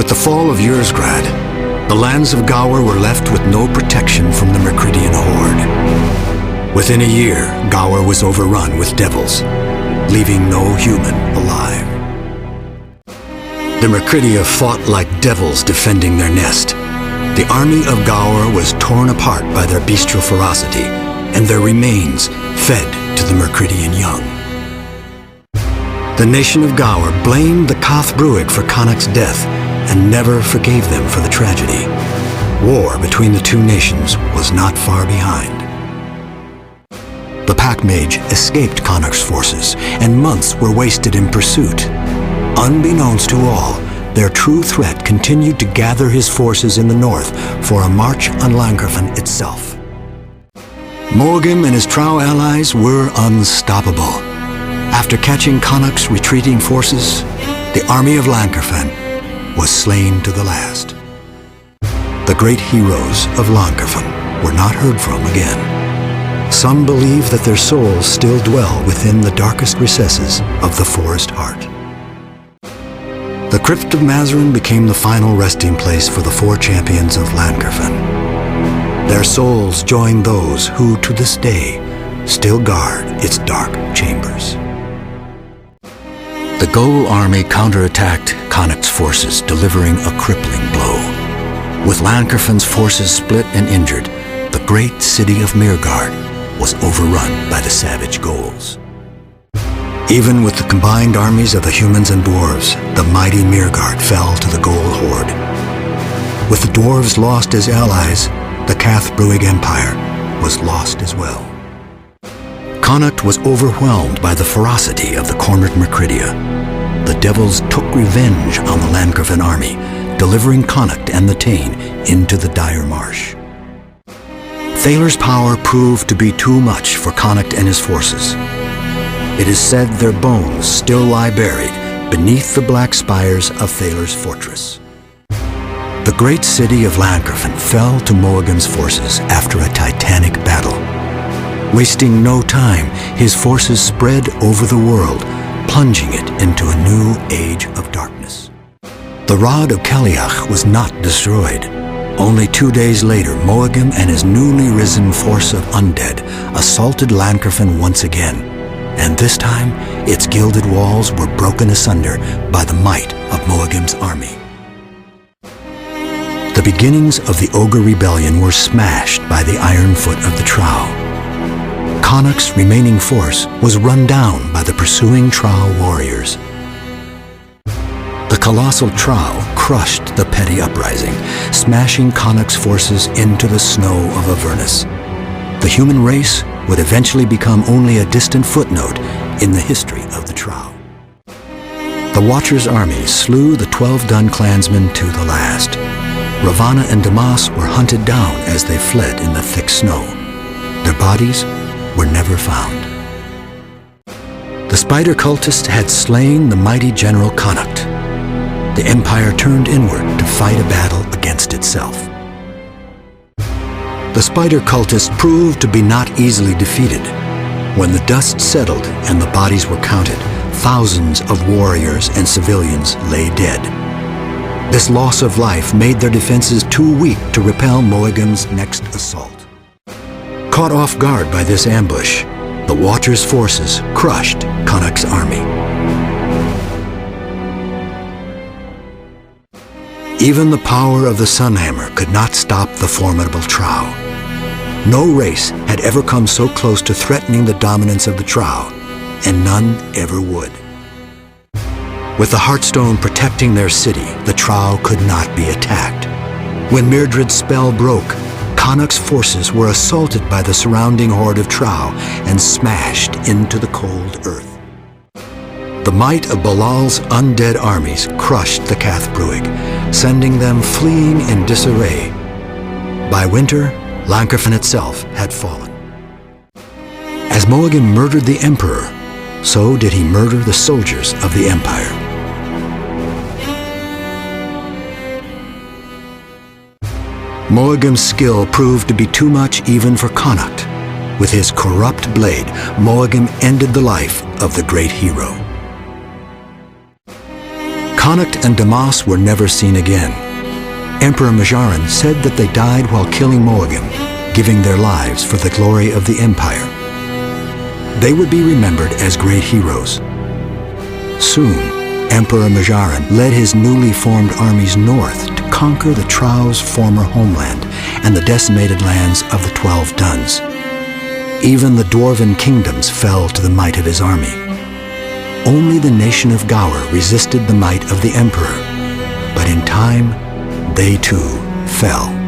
With the fall of Yurzgrad, the lands of Gower were left with no protection from the Mercridian horde. Within a year, Gower was overrun with devils, leaving no human alive. The Mercridia fought like devils defending their nest. The army of Gower was torn apart by their bestial ferocity, and their remains fed to the Mercridian young. The nation of Gower blamed the Cathbruig for Connacht's death and never forgave them for the tragedy. War between the two nations was not far behind. The Pack Mage escaped Connacht's forces, and months were wasted in pursuit. Unbeknownst to all, their true threat continued to gather his forces in the north for a march on Lankerfen itself. Moagim and his Trow allies were unstoppable. After catching Connacht's retreating forces, the army of Lankerfen was slain to the last. The great heroes of Lankerfen were not heard from again. Some believe that their souls still dwell within the darkest recesses of the forest heart. The Crypt of Mazarin became the final resting place for the four champions of Lankerfen. Their souls joined those who, to this day, still guard its dark chambers. The Goal army counterattacked Connacht's forces, delivering a crippling blow. With Lankerfen's forces split and injured, the great city of Mirgard was overrun by the savage Goals. Even with the combined armies of the humans and dwarves, the mighty Mirgard fell to the Goal horde. With the dwarves lost as allies, the Cathbruig Empire was lost as well. Connacht was overwhelmed by the ferocity of the cornered Mercridia. The devils took revenge on the Lankerfen army, delivering Connacht and the Tain into the dire marsh. Thaler's power proved to be too much for Connacht and his forces. It is said their bones still lie buried beneath the black spires of Thaler's fortress. The great city of Lankerfen fell to Moagim's forces after a titanic battle. Wasting no time, his forces spread over the world, plunging it into a new age of darkness. The Rod of Keliach was not destroyed. Only 2 days later, Moagim and his newly risen force of undead assaulted Lankerfen once again, and this time its gilded walls were broken asunder by the might of Moagim's army. The beginnings of the Ogre Rebellion were smashed by the iron foot of the Trow. Connacht's remaining force was run down by the pursuing Trow warriors. The colossal Trow crushed the petty uprising, smashing Connacht's forces into the snow of Avernus. The human race would eventually become only a distant footnote in the history of the Trow. The Watcher's army slew the 12 Dun clansmen to the last. Ravana and Damas were hunted down as they fled in the thick snow. Their bodies were never found. The spider cultists had slain the mighty General Connacht. The Empire turned inward to fight a battle against itself. The spider cultists proved to be not easily defeated. When the dust settled and the bodies were counted, thousands of warriors and civilians lay dead. This loss of life made their defenses too weak to repel Moagim's next assault. Caught off guard by this ambush, the Watcher's forces crushed Connacht's army. Even the power of the Sunhammer could not stop the formidable Trow. No race had ever come so close to threatening the dominance of the Trow, and none ever would. With the Heartstone protecting their city, the Trow could not be attacked. When Myrddred's spell broke, Connacht's forces were assaulted by the surrounding horde of Trow and smashed into the cold earth. The might of Balal's undead armies crushed the Cathbruig, sending them fleeing in disarray. By winter, Lankerfen itself had fallen. As Moagim murdered the Emperor, so did he murder the soldiers of the Empire. Moagim's skill proved to be too much even for Connacht. With his corrupt blade, Moagim ended the life of the great hero. Connacht and Damas were never seen again. Emperor Majaran said that they died while killing Moagam, giving their lives for the glory of the empire. They would be remembered as great heroes. Soon, Emperor Majaran led his newly formed armies north to conquer the Trow's former homeland and the decimated lands of the 12 Duns. Even the dwarven kingdoms fell to the might of his army. Only the nation of Gower resisted the might of the emperor, but in time, they too fell.